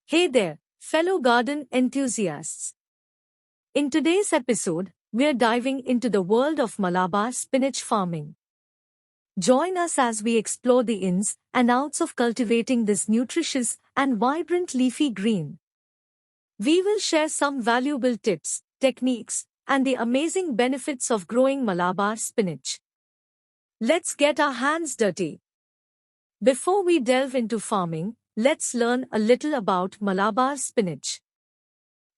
Hey there, fellow garden enthusiasts. In today's episode, we're diving into the world of Malabar spinach farming. Join us as we explore the ins and outs of cultivating this nutritious and vibrant leafy green. We will share some valuable tips, techniques, and the amazing benefits of growing Malabar spinach. Let's get our hands dirty. Before we delve into farming, let's learn a little about Malabar spinach.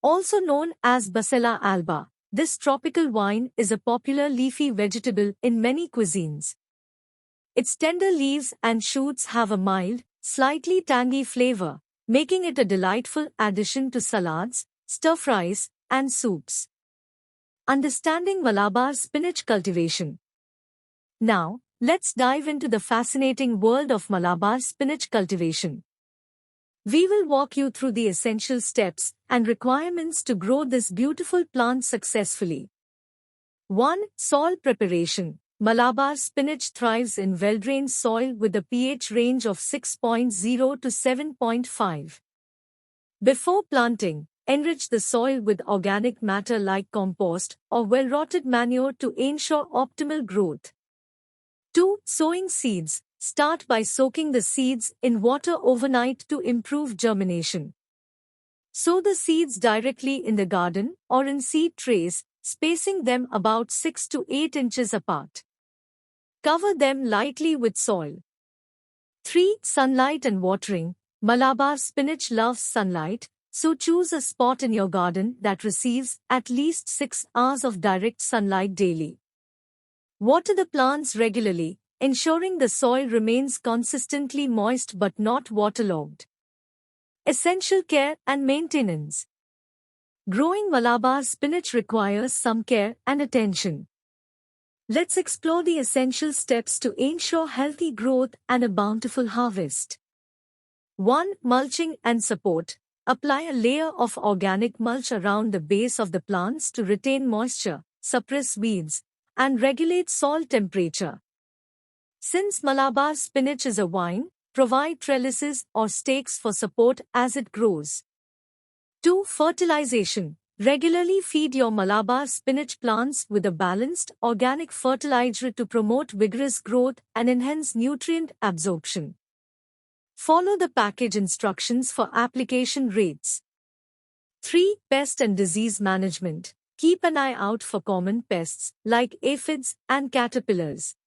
Also known as Basella alba, this tropical vine is a popular leafy vegetable in many cuisines. Its tender leaves and shoots have a mild, slightly tangy flavor, making it a delightful addition to salads, stir-fries, and soups. Understanding Malabar spinach cultivation. Now, let's dive into the fascinating world of Malabar spinach cultivation. We will walk you through the essential steps and requirements to grow this beautiful plant successfully. 1. Soil preparation. Malabar spinach thrives in well-drained soil with a pH range of 6.0 to 7.5. Before planting, enrich the soil with organic matter like compost or well-rotted manure to ensure optimal growth. 2. Sowing seeds. Start by soaking the seeds in water overnight to improve germination. Sow the seeds directly in the garden or in seed trays, spacing them about 6 to 8 inches apart. Cover them lightly with soil. 3. Sunlight and watering. Malabar spinach loves sunlight, so choose a spot in your garden that receives at least 6 hours of direct sunlight daily. Water the plants regularly, ensuring the soil remains consistently moist but not waterlogged. Essential care and maintenance. Growing Malabar spinach requires some care and attention. Let's explore the essential steps to ensure healthy growth and a bountiful harvest. 1. Mulching and support. Apply a layer of organic mulch around the base of the plants to retain moisture, suppress weeds, and regulate soil temperature. Since Malabar spinach is a vine, provide trellises or stakes for support as it grows. 2. Fertilization. Regularly feed your Malabar spinach plants with a balanced, organic fertilizer to promote vigorous growth and enhance nutrient absorption. Follow the package instructions for application rates. 3. Pest and disease management. Keep an eye out for common pests like aphids and caterpillars.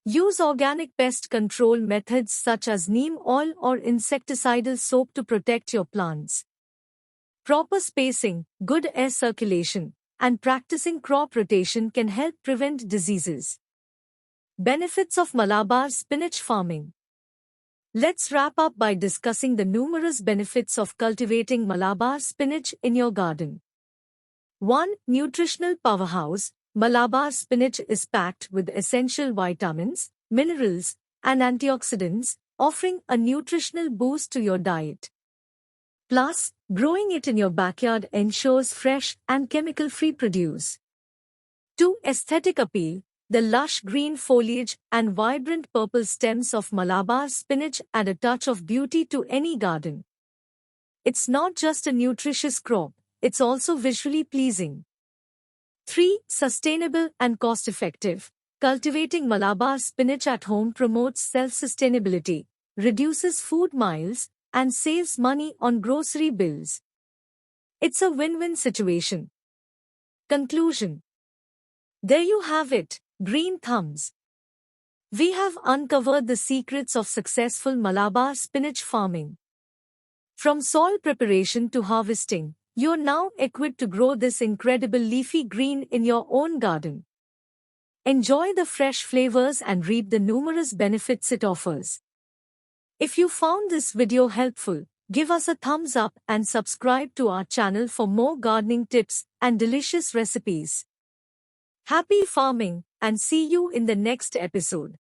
Use organic pest control methods such as neem oil or insecticidal soap to protect your plants. Proper spacing, good air circulation, and practicing crop rotation can help prevent diseases. Benefits of Malabar spinach farming. Let's wrap up by discussing the numerous benefits of cultivating Malabar spinach in your garden. 1. Nutritional powerhouse. Malabar spinach is packed with essential vitamins, minerals, and antioxidants, offering a nutritional boost to your diet. Plus, growing it in your backyard ensures fresh and chemical-free produce. 2. Aesthetic appeal. The lush green foliage and vibrant purple stems of Malabar spinach add a touch of beauty to any garden. It's not just a nutritious crop, it's also visually pleasing. 3. Sustainable and cost-effective. Cultivating Malabar spinach at home promotes self-sustainability, reduces food miles, and saves money on grocery bills. It's a win-win situation. Conclusion. There you have it, green thumbs. We have uncovered the secrets of successful Malabar spinach farming. From soil preparation to harvesting, you're now equipped to grow this incredible leafy green in your own garden. Enjoy the fresh flavors and reap the numerous benefits it offers. If you found this video helpful, give us a thumbs up and subscribe to our channel for more gardening tips and delicious recipes. Happy farming, and see you in the next episode.